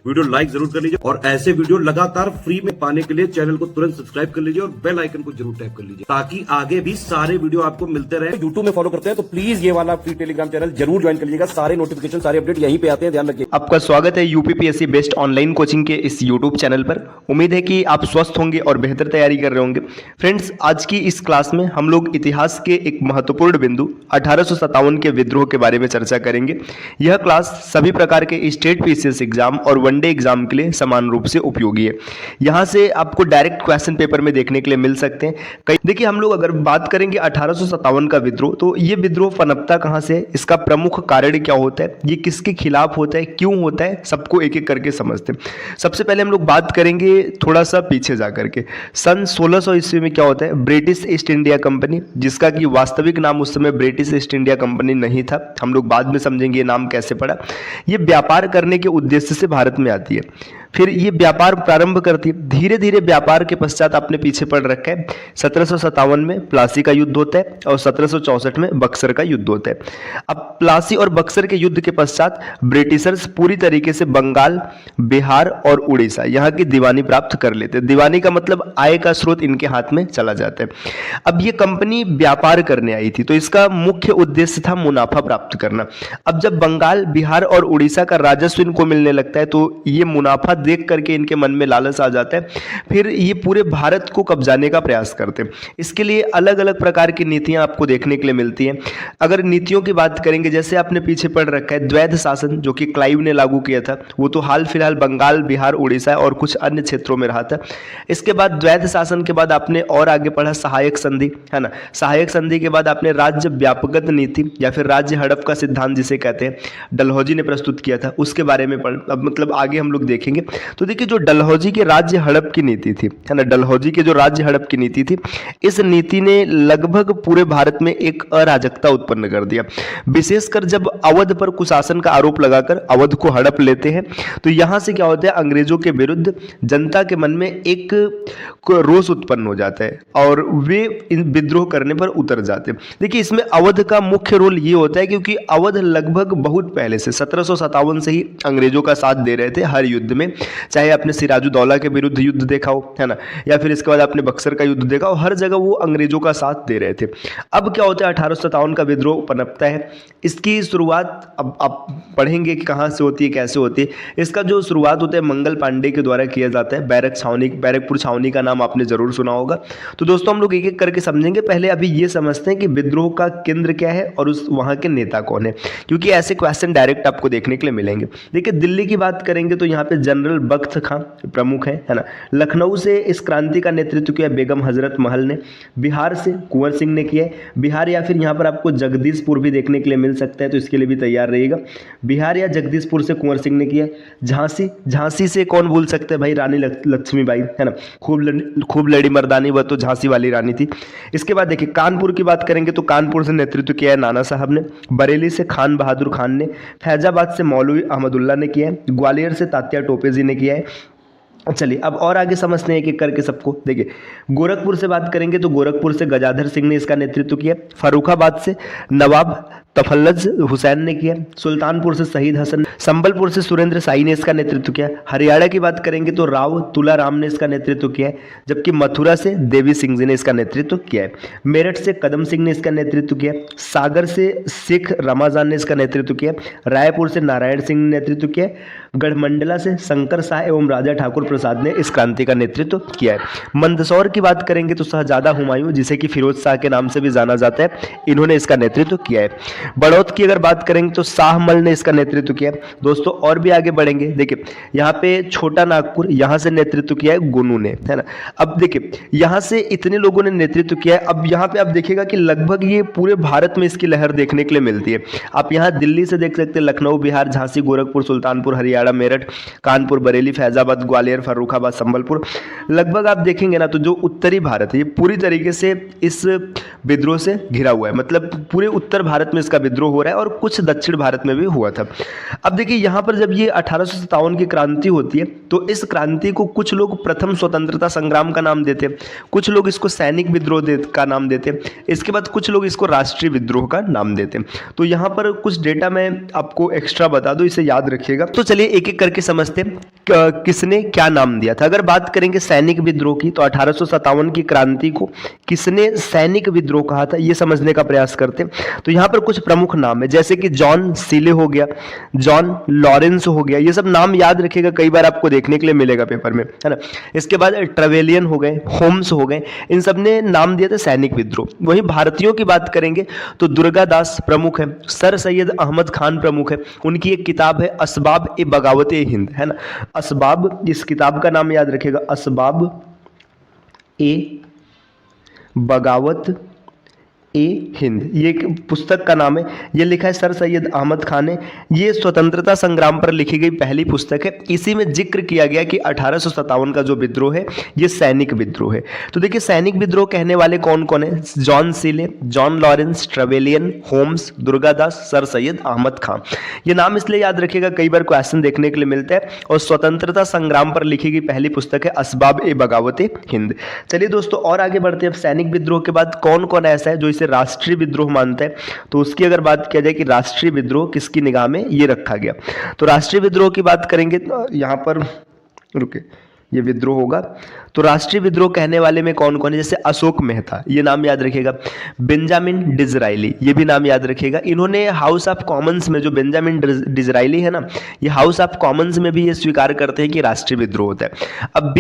Video like जरूर कर लीजिए और ऐसे वीडियो लगातार फ्री में पाने के लिए चैनल को तुरंत सब्सक्राइब कर लीजिए और बेल आइकन को जरूर टैप कर लीजिए ताकि आगे भी सारे वीडियो आपको मिलते रहे। यूट्यूब में फॉलो करते हैं तो प्लीज ये वाला फ्री टेलीग्राम चैनल जरूर ज्वाइन कर लीजिएगा। सारे नोटिफिकेशन सारे अपडेट यहीं पे आते हैं, ध्यान रखिए। आपका स्वागत है यूपीपीएससी बेस्ट ऑनलाइन कोचिंग के इस यूट्यूब चैनल पर। उम्मीद है कि आप स्वस्थ होंगे और बेहतर तैयारी कर रहे होंगे। फ्रेंड्स, आज की इस क्लास में हम लोग इतिहास के एक महत्वपूर्ण बिंदु 1857 के विद्रोह के बारे में चर्चा करेंगे। यह क्लास सभी प्रकार के स्टेट पीसीएस एग्जाम और वनडे एग्जाम के लिए समान रूप से उपयोगी है। यहाँ से आपको डायरेक्ट क्वेश्चन पेपर में देखने के लिए मिल सकते हैं। देखिए, हम लोग अगर बात करेंगे 1857 का विद्रोह, तो ये विद्रोह पनपता कहाँ से है, इसका प्रमुख कारण क्या होता है, ये किसके खिलाफ होता है, क्यों होता है, सबको एक एक करके समझते हैं। सबसे पहले हम लोग बात करेंगे थोड़ा सा पीछे जा करके। सन 1600 ईस्वी में क्या होता है, ब्रिटिश ईस्ट इंडिया कंपनी, जिसका कि वास्तविक नाम उस समय ब्रिटिश ईस्ट इंडिया कंपनी नहीं था, हम लोग बाद में समझेंगे ये नाम कैसे पड़ा। ये व्यापार करने के उद्देश्य से भारत में आती है। फिर ये व्यापार प्रारंभ करती है। धीरे धीरे व्यापार के पश्चात आपने पीछे पड़ रखा है। 1757 में प्लासी का युद्ध होता है और 1764 में बक्सर का युद्ध होता है। अब प्लासी और बक्सर के युद्ध के पश्चात ब्रिटिशर्स पूरी तरीके से बंगाल, बिहार और उड़ीसा यहाँ की दीवानी प्राप्त कर लेते हैं। दीवानी का मतलब आय का स्रोत इनके हाथ में चला जाता है। अब ये कंपनी व्यापार करने आई थी, तो इसका मुख्य उद्देश्य था मुनाफा प्राप्त करना। अब जब बंगाल, बिहार और उड़ीसा का राजस्व इनको मिलने लगता है, तो ये मुनाफा देख करके इनके मन में लालच आ जाता है। फिर ये पूरे भारत को कब्जाने का प्रयास करते हैं। इसके लिए अलग अलग प्रकार की नीतियां आपको देखने के लिए मिलती हैं। अगर नीतियों की बात करेंगे, जैसे आपने पीछे पढ़ रखा है द्वैध शासन, जो कि क्लाइव ने लागू किया था, वो तो हाल फिलहाल बंगाल, बिहार, उड़ीसा और कुछ अन्य क्षेत्रों में रहा था। इसके बाद द्वैध शासन के बाद आपने और आगे पढ़ा सहायक संधि, है ना। सहायक संधि के बाद आपने राज्य व्यापकत नीति या फिर राज्य हड़प का सिद्धांत जिसे कहते हैं, डलहौजी ने प्रस्तुत किया था, उसके बारे में अब मतलब आगे हम लोग देखेंगे। तो देखिए, जो डलहौजी के राज्य हड़प की नीति थी, है ना, डलहौजी के जो राज्य हड़प की नीति थी, इस नीति ने लगभग पूरे भारत में एक अराजकता उत्पन्न कर दिया। विशेषकर जब अवध पर कुशासन का आरोप लगाकर अवध को हड़प लेते हैं, तो यहां से क्या होता है, अंग्रेजों के विरुद्ध जनता के मन में एक रोष उत्पन्न हो जाता है और वे इन विद्रोह करने पर उतर जाते हैं। देखिए, इसमें अवध का मुख्य रोल ये होता है क्योंकि अवध लगभग बहुत पहले से 1757 से ही अंग्रेजों का साथ दे रहे थे हर युद्ध में। चाहे आपने सिराजुद्दौला के विरुद्ध युद्ध देखा हो, है ना, या फिर इसके बाद आपने बक्सर का युद्ध देखा हो, हर जगह वो अंग्रेजों का साथ दे रहे थे। अब क्या होता है, 1857 का विद्रोह पनपता है। इसकी शुरुआत अब आप पढ़ेंगे कि कहाँ से होती है, कैसे होती है। इसका जो शुरुआत होता है मंगल पांडे के द्वारा किया जाता है। बैरकपुर छावनी का नाम आपने जरूर सुना होगा। तो दोस्तों, हम लोग एक एक करके समझेंगे। पहले अभी ये समझते हैं कि विद्रोह का केंद्र क्या है और उस वहाँ के नेता कौन है, क्योंकि ऐसे क्वेश्चन डायरेक्ट आपको देखने के लिए मिलेंगे। देखिए, दिल्ली की बात करेंगे तो यहाँ पे जनरल बख्त खां प्रमुख है ना। लखनऊ से इस क्रांति का नेतृत्व किया बेगम हजरत महल ने। बिहार से कुंवर सिंह ने किया है। बिहार या फिर यहाँ पर आपको जगदीशपुर भी देखने के लिए मिल सकता है, तो इसके लिए भी तैयार रहिएगा। बिहार या जगदीशपुर से कुंवर सिंह ने किया। झांसी से कौन भूल सकते हैं भाई, रानी लक्ष्मीबाई, है ना। खूब लड़ी मर्दानी, वह तो झांसी वाली रानी थी। इसके बाद देखिए, कानपुर की बात करेंगे तो कानपुर से नेतृत्व किया है नाना साहब ने। बरेली से खान बहादुर खान ने। फैजाबाद से मौलवी अहमदुल्ला ने किया है। ग्वालियर से तात्या टोपे जी ने किया है। चलिए, अब और आगे समझते हैं एक एक करके सबको। देखिए, गोरखपुर से बात करेंगे तो गोरखपुर से गजाधर सिंह ने इसका नेतृत्व किया। फर्रुखाबाद से नवाब तफल्लज हुसैन ने किया। सुल्तानपुर से शहीद हसन। संबलपुर से सुरेंद्र साई ने इसका नेतृत्व किया। हरियाणा की बात करेंगे तो राव तुलाराम ने इसका नेतृत्व किया है, जबकि मथुरा से देवी सिंह जी ने इसका नेतृत्व किया है। मेरठ से कदम सिंह ने इसका नेतृत्व किया। सागर से शेख रमाजान ने इसका नेतृत्व किया। रायपुर से नारायण सिंह ने नेतृत्व किया। गढ़मंडला से शंकर शाह एवं राजा ठाकुर प्रसाद ने इस क्रांति का नेतृत्व किया है। मंदसौर की बात करेंगे तो शहजादा हुमायूं, जिसे कि फिरोज शाह के नाम से भी जाना जाता है, इन्होंने इसका नेतृत्व किया है। बड़ौद की अगर बात करेंगे तो शाहमल ने इसका नेतृत्व किया है। दोस्तों, और भी आगे बढ़ेंगे। देखिए, यहाँ पे छोटा नागपुर, यहाँ से नेतृत्व किया है गोनू ने, है ना। अब देखिए, यहाँ से इतने लोगों ने नेतृत्व किया है। अब यहाँ पे आप देखिएगा कि लगभग ये पूरे भारत में इसकी लहर देखने के लिए मिलती है। आप यहाँ दिल्ली से देख सकते हैं, लखनऊ, बिहार, झांसी, गोरखपुर, सुल्तानपुर, हरियाणा, मेरठ, कानपुर, बरेली, फैजाबाद, ग्वालियर, फर्रुखाबाद, संबलपुर, लगभग आप देखेंगे ना तो जो उत्तरी भारत है ये पूरी तरीके से इस विद्रोह से घिरा हुआ है। मतलब पूरे उत्तर भारत में इसका विद्रोह हो रहा है और कुछ दक्षिण भारत में भी हुआ था। अब देखिए, यहाँ पर जब ये 1857 की क्रांति होती है तो इस क्रांति को कुछ लोग प्रथम स्वतंत्रता संग्राम का नाम देते हैं, कुछ लोग इसको सैनिक विद्रोह का नाम देते हैं, इसके बाद कुछ लोग इसको राष्ट्रीय विद्रोह का नाम देते हैं। तो यहाँ पर कुछ डेटा मैं आपको एक्स्ट्रा बता दूं, इसे याद रखिएगा। तो चलिए एक एक करके समझते हैं। किसने क्या नाम दिया था। अगर बात करेंगे सैनिक विद्रोह की, तो 1857 की क्रांति को किसने सैनिक विद्रोह कहा था, ये समझने का प्रयास करते हैं। तो यहाँ पर कुछ प्रमुख नाम है, जैसे कि जॉन सीले हो गया, जॉन लॉरेंस हो गया, ये सब नाम याद रखिएगा, कई बार आपको देखने के लिए मिलेगा पेपर में, है ना। इसके बाद ट्रेवेलियन हो गए, होम्स हो गए, इन सब ने नाम दिया था सैनिक विद्रोह। वहीं भारतीयों की बात करेंगे तो दुर्गादास प्रमुख है, सर सैयद अहमद खान प्रमुख है, उनकी एक किताब है असबाब ए बगावत ए हिंद, है ना। असबाब, इस किताब का नाम याद रखिएगा, असबाब ए बगावत ए हिंद, ये एक पुस्तक का नाम है। ये लिखा है सर सैयद अहमद खान ने। ये स्वतंत्रता संग्राम पर लिखी गई पहली पुस्तक है। इसी में जिक्र किया गया कि 1857 का जो विद्रोह है ये सैनिक विद्रोह है। तो देखिए सैनिक विद्रोह कहने वाले कौन कौन है, John Seeley, John Lawrence, Trevelyan, Holmes, Durgadas, sir Syed Ahmad Khan. ये नाम इसलिए याद रखिएगा, कई बार क्वेश्चन देखने के लिए मिलता है। और स्वतंत्रता संग्राम पर लिखी गई पहली पुस्तक है असबाब ए बगावत ए हिंद। चलिए दोस्तों और आगे बढ़ते हैं। अब सैनिक विद्रोह के बाद कौन कौन ऐसा है जो इसे राष्ट्रीय विद्रोह मानते हैं, तो उसकी अगर बात किया जाए कि राष्ट्रीय विद्रोह किसकी निगाह में ये रखा गया, तो राष्ट्रीय विद्रोह की बात करेंगे तो यहां पर रुके, ये विद्रोह होगा। तो राष्ट्रीय विद्रोह कहने वाले में कौन कौन है, जैसे अशोक मेहता, ये नाम याद रखिएगा, बेंजामिन डिज़रायली, ये भी नाम याद रखिएगा। इन्होंने हाउस ऑफ कॉमन्स में, जो बेंजामिन डिज़रायली है ना, ये हाउस ऑफ कॉमन्स में भी ये स्वीकार करते हैं कि राष्ट्रीय विद्रोह होता है। अब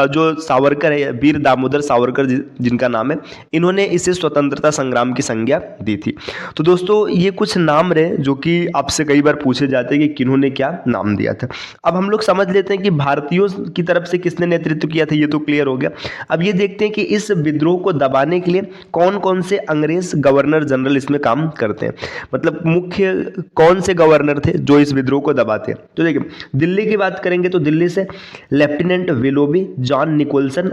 जो सावरकर है, वीर दामोदर सावरकर जिनका नाम है, इन्होंने इसे स्वतंत्रता संग्राम की संज्ञा दी थी। तो दोस्तों ये कुछ नाम रहे जो कि आपसे कई बार पूछे जाते हैं कि किन्होंने क्या नाम दिया था। अब हम लोग समझ लेते हैं कि भारतीयों की तरफ से किसने नेतृत्व किया था, ये तो क्लियर हो गया। अब ये देखते हैं कि इस विद्रोह को दबाने के लिए कौन कौन से अंग्रेज गवर्नर जनरल इसमें काम करते हैं, मतलब मुख्य कौन से गवर्नर थे जो इस विद्रोह को दबाते हैं। तो देखिए दिल्ली की बात करेंगे तो दिल्ली से लेफ्टिनेंट विलोबी, जॉन निकोलसन,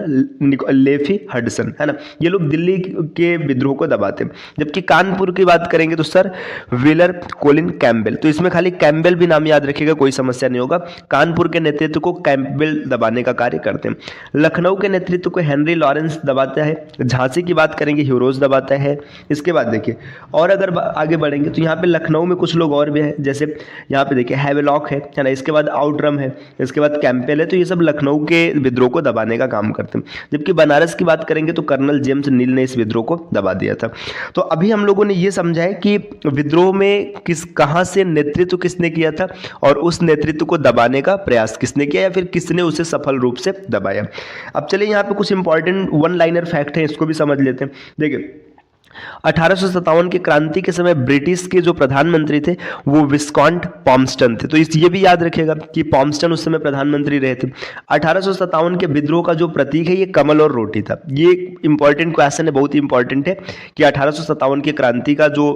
लेफी हडसन, है ना, ये लोग दिल्ली के विद्रोह को दबाते हैं। जबकि कानपुर की बात करेंगे तो सर व्हीलर कोलिन कैम्पबेल, तो इसमें खाली कैम्पबेल भी नाम याद रखिएगा, कोई समस्या नहीं होगा। कानपुर के नेतृत्व को कैम्पबेल दबाने का कार्य करते हैं। लखनऊ के नेतृत्व को हेनरी लॉरेंस दबाता है। झांसी की बात करेंगे ह्यूरोज दबाता है। इसके बाद देखिए और अगर आगे बढ़ेंगे तो यहाँ पे लखनऊ में कुछ लोग और भी हैं, जैसे यहाँ पे देखिए हैवेलॉक है ना, इसके बाद आउटरम है, इसके बाद कैंपबेल है। तो ये सब लखनऊ के विद्रोह को दबाने का काम करते हैं। जबकि बनारस की बात करेंगे तो कर्नल जेम्स नील ने इस विद्रोह को दबा दिया था। तो अभी हम लोगों ने ये समझा है कि विद्रोह में कहाँ से नेतृत्व किसने किया था और उस नेतृत्व को दबाने का प्रयास किसने किया या फिर किसने उसे सफल रूप से दबाया। अब चलिए यहाँ पे कुछ इंपॉर्टेंट वन लाइनर फैक्ट है, इसको भी समझ लेते हैं। देखिए 1857 की क्रांति के समय ब्रिटिश के जो प्रधानमंत्री थे वो विस्कॉन्ट पॉम्स्टन थे। तो ये भी याद रखिएगा कि पॉम्स्टन उस समय प्रधानमंत्री रहे थे। 1857 के विद्रोह का जो प्रतीक है ये कमल और रोटी था। ये इंपॉर्टेंट क्वेश्चन है, बहुत ही इंपॉर्टेंट है कि 1857 की क्रांति का जो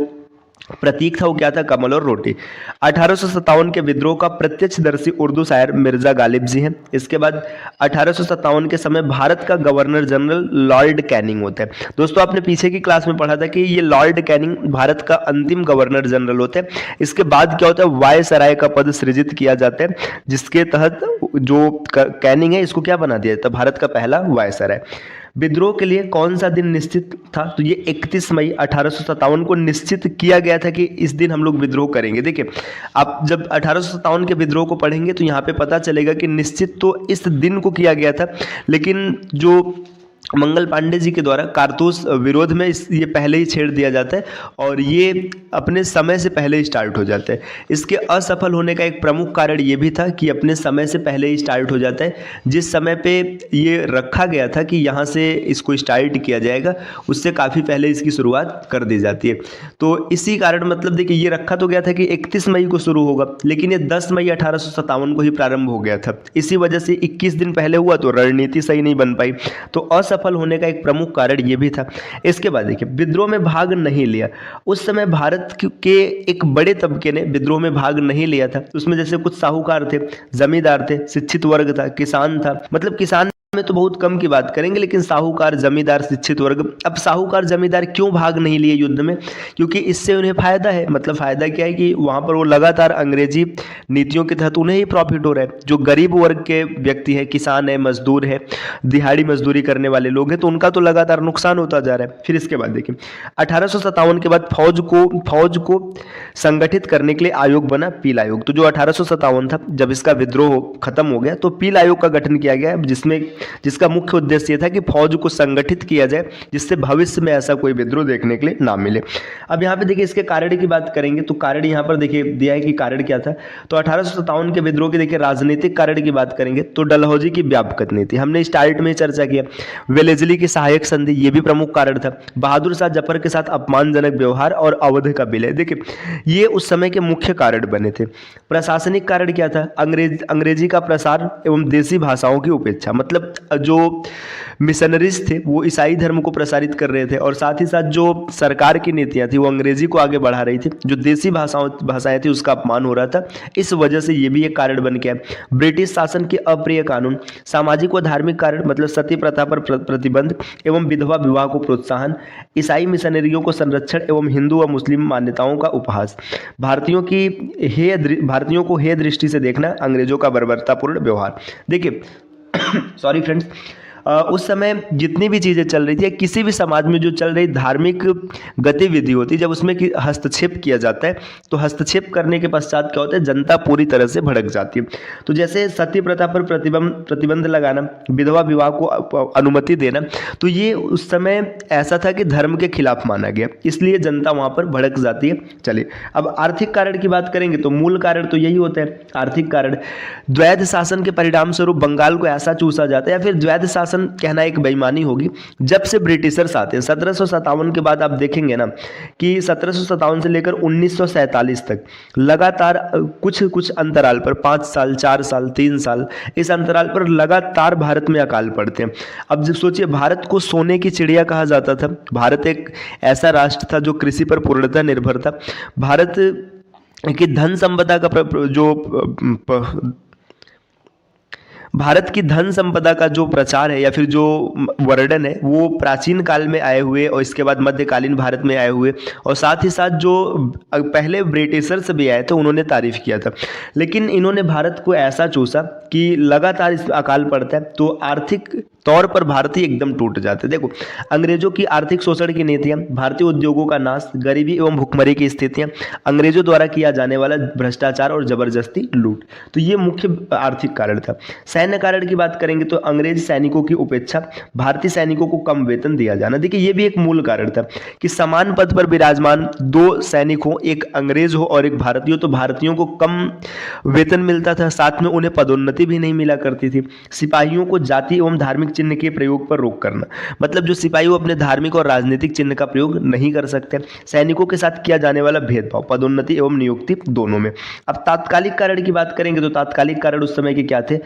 प्रतीक था वो क्या था, कमल और रोटी। 1857 के विद्रोह का प्रत्यक्षदर्शी उर्दू शायर मिर्जा गालिब जी हैं। इसके बाद 1857 के समय भारत का गवर्नर जनरल लॉर्ड कैनिंग होता है। दोस्तों आपने पीछे की क्लास में पढ़ा था कि ये लॉर्ड कैनिंग भारत का अंतिम गवर्नर जनरल होते हैं। इसके बाद क्या होता है, वायसराय का पद सृजित किया जाता है, जिसके तहत जो कैनिंग है इसको क्या बना दिया जाता है, भारत का पहला वायसराय। विद्रोह के लिए कौन सा दिन निश्चित था, तो ये 31 मई 1857 को निश्चित किया गया था कि इस दिन हम लोग विद्रोह करेंगे। देखिए आप जब 1857 के विद्रोह को पढ़ेंगे तो यहाँ पे पता चलेगा कि निश्चित तो इस दिन को किया गया था, लेकिन जो मंगल पांडे जी के द्वारा कारतूस विरोध में ये पहले ही छेड़ दिया जाता है और ये अपने समय से पहले ही स्टार्ट हो जाता है। इसके असफल होने का एक प्रमुख कारण ये भी था कि अपने समय से पहले ही स्टार्ट हो जाता है। जिस समय पे ये रखा गया था कि यहाँ से इसको स्टार्ट किया जाएगा उससे काफ़ी पहले इसकी शुरुआत कर दी जाती है। तो इसी कारण मतलब देखिए ये रखा तो गया था कि 31 मई को शुरू होगा, लेकिन ये 10 मई 1857 को ही प्रारंभ हो गया था। इसी वजह से 21 दिन पहले हुआ तो रणनीति सही नहीं बन पाई, तो सफल होने का एक प्रमुख कारण यह भी था। इसके बाद देखिए विद्रोह में भाग नहीं लिया। उस समय भारत के एक बड़े तबके ने विद्रोह में भाग नहीं लिया था। उसमें जैसे कुछ साहूकार थे, जमींदार थे, शिक्षित वर्ग था, किसान था। मतलब किसान में तो बहुत कम की बात करेंगे, लेकिन साहूकार, जमींदार, शिक्षित वर्ग। अब साहूकार जमींदार क्यों भाग नहीं लिए युद्ध में? क्योंकि इससे उन्हें फायदा है। मतलब फायदा क्या है कि वहां पर वो लगातार अंग्रेजी नीतियों के तहत उन्हें ही प्रॉफिट हो रहा है। जो गरीब वर्ग के व्यक्ति है, किसान है, मजदूर है, दिहाड़ी मजदूरी करने वाले लोग हैं, तो उनका तो लगातार नुकसान होता जा रहा है। फिर इसके बाद देखिए 1857 के बाद फौज को संगठित करने के लिए आयोग बना, पील आयोग। तो जो 1857 था, जब इसका विद्रोह खत्म हो गया तो पील आयोग का गठन किया गया, जिसका मुख्य उद्देश्य यह था कि फौज को संगठित किया जाए, जिससे भविष्य में ऐसा कोई विद्रोह देखने के लिए ना मिले। अब यहाँ पे देखिए इसके कारण की बात करेंगे तो कारण यहाँ पर देखिए दिया है कि कारण क्या था। तो 1857 के विद्रोह के देखिए राजनीतिक कारण की बात करेंगे तो डलहौजी की व्यापक नीति, हमने स्टार्ट में चर्चा किया। वेलेस्ली की सहायक संधि, ये भी प्रमुख कारण था। बहादुर शाह जफर के साथ अपमानजनक व्यवहार और अवध का विलय, देखिए ये उस समय के मुख्य कारण बने थे। प्रशासनिक कारण क्या था? अंग्रेजी का प्रसार एवं देसी भाषाओं की उपेक्षा। मतलब जो मिशनरीज थे वो ईसाई धर्म को प्रसारित कर रहे थे और साथ ही साथ जो सरकार की नीतियां थी वो अंग्रेजी को आगे बढ़ा रही थी। जो देसी भाषाएं थी उसका अपमान हो रहा था। इस वजह से ये भी एक कारण बन गया। ब्रिटिश शासन के अप्रिय कानून, सामाजिक व धार्मिक कारण, मतलब सती प्रथा पर प्रतिबंध एवं विधवा विवाह को प्रोत्साहन, ईसाई मिशनरियों को संरक्षण एवं हिंदू व मुस्लिम मान्यताओं का उपहास, भारतीयों को हेय दृष्टि से देखना, अंग्रेजों का बर्बरतापूर्ण व्यवहार। देखिए सॉरी फ्रेंड्स, उस समय जितनी भी चीज़ें चल रही थी, किसी भी समाज में जो चल रही धार्मिक गतिविधि होती है, जब उसमें हस्तक्षेप किया जाता है तो हस्तक्षेप करने के पश्चात क्या होता है, जनता पूरी तरह से भड़क जाती है। तो जैसे सती प्रथा पर प्रतिबंध लगाना, विधवा विवाह को अनुमति देना, तो ये उस समय ऐसा था कि धर्म के खिलाफ माना गया, इसलिए जनता वहाँ पर भड़क जाती है। चलिए अब आर्थिक कारण की बात करेंगे तो मूल कारण तो यही होता है। आर्थिक कारण, द्वैध शासन के परिणाम स्वरूप बंगाल को ऐसा चूसा जाता है, या फिर द्वैध शासन कहना एक बेईमानी होगी। जब से ब्रिटिशर्स आते हैं 1757 के बाद, आप देखेंगे ना कि 1757 से लेकर 1947 तक लगातार कुछ अंतराल पर 5 साल, 4 साल, 3 साल, इस अंतराल पर लगातार भारत में अकाल पड़ते हैं। अब जब सोचिए, भारत को सोने की चिड़िया कहा जाता था। भारत एक ऐसा राष्ट्र था जो कृषि पर पूर्णतः निर्भर था। भारत की धन संपदा भारत की धन संपदा का जो प्रचार है या फिर जो वर्णन है वो प्राचीन काल में आए हुए और इसके बाद मध्यकालीन भारत में आए हुए, और साथ ही साथ जो पहले ब्रिटिशर्स भी आए थे उन्होंने तारीफ किया था। लेकिन इन्होंने भारत को ऐसा चूसा कि लगातार इस अकाल पड़ता है तो आर्थिक तौर पर भारतीय एकदम टूट जाते। देखो, अंग्रेजों की आर्थिक शोषण की नीतियां, भारतीय उद्योगों का नाश, गरीबी एवं भुखमरी की स्थितियां, अंग्रेजों द्वारा किया जाने वाला भ्रष्टाचार और जबरदस्ती लूट, तो ये मुख्य आर्थिक कारण था। सैन्य कारण की बात करेंगे तो अंग्रेज सैनिकों की उपेक्षा, भारतीय सैनिकों को कम वेतन दिया जाना। देखिए ये भी एक मूल कारण था कि समान पद पर विराजमान 2 सैनिक हो, एक अंग्रेज हो और एक भारतीय हो, तो भारतीयों को कम वेतन मिलता था, साथ में उन्हें पदोन्नति भी नहीं मिला करती थी। सिपाहियों को जाति एवं धार्मिक चिन्ह के प्रयोग पर रोक करना, मतलब जो सिपाही अपने धार्मिक और राजनीतिक चिन्ह का प्रयोग नहीं कर सकते। सैनिकों के साथ किया जाने वाला भेदभाव, पदोन्नति एवं नियुक्ति दोनों में। अब तात्कालिक कारण की बात करेंगे तो तात्कालिक कारण उस समय के क्या थे?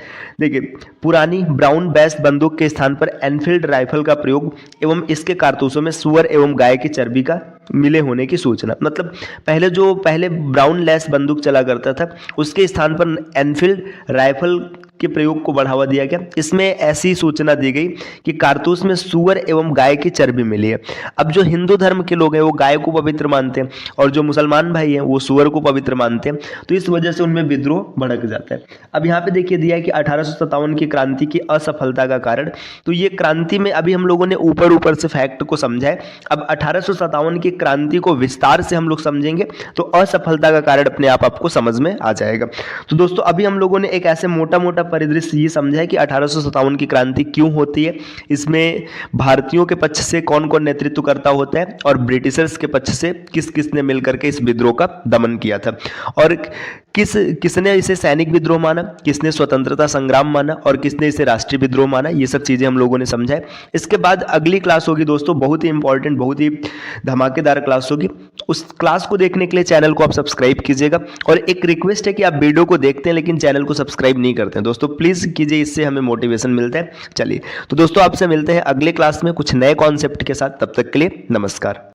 देखिए, पुरानी ब्राउन बेस बंदूक के स्थान पर एनफील्ड राइफल का प्रयोग एवं इसके कारतूसों में सुअर एवं गाय की चर्बी का मिले होने की सूचना। मतलब पहले ब्राउन लेस बंदूक चला करता था, उसके स्थान पर एनफील्ड राइफल के प्रयोग को बढ़ावा दिया गया। इसमें ऐसी सूचना दी गई कि कारतूस में सुअर एवं गाय की चर्बी मिली है। अब जो हिंदू धर्म के लोग हैं वो गाय को पवित्र मानते हैं और जो मुसलमान भाई हैं वो सुअर को पवित्र मानते हैं, तो इस वजह से उनमें विद्रोह भड़क जाता है। अब यहाँ पे देखिए दिया है कि 1857 की क्रांति की असफलता का कारण, तो ये क्रांति में अभी हम लोगों ने ऊपर से फैक्ट को समझा है। अब 1857 की क्रांति को विस्तार से हम लोग समझेंगे तो असफलता का कारण अपने आप आपको समझ में आ जाएगा। तो दोस्तों अभी हम लोगों ने एक ऐसे मोटा परिदृश्य ये समझा है कि 1857 की क्रांति क्यों होती है, इसमें भारतीयों के पक्ष से कौन कौन नेतृत्व करता होता है और ब्रिटिशर्स के पक्ष से किसने मिलकर के इस विद्रोह का दमन किया था, और किसने इसे सैनिक विद्रोह माना, किसने स्वतंत्रता संग्राम माना और किसने इसे राष्ट्रीय विद्रोह माना। ये सब चीजें हम लोगों ने समझा है। इसके बाद अगली क्लास होगी दोस्तों, बहुत ही इंपॉर्टेंट, बहुत ही धमाकेदार क्लास होगी। उस क्लास को देखने के लिए चैनल को आप सब्सक्राइब कीजिएगा, और एक रिक्वेस्ट है कि आप वीडियो को देखते हैं लेकिन चैनल को सब्सक्राइब नहीं करते हैं दोस्तों, प्लीज कीजिए, इससे हमें मोटिवेशन मिलता है। चलिए तो दोस्तों आपसे मिलते हैं अगले क्लास में कुछ नए कॉन्सेप्ट के साथ, तब तक के लिए नमस्कार।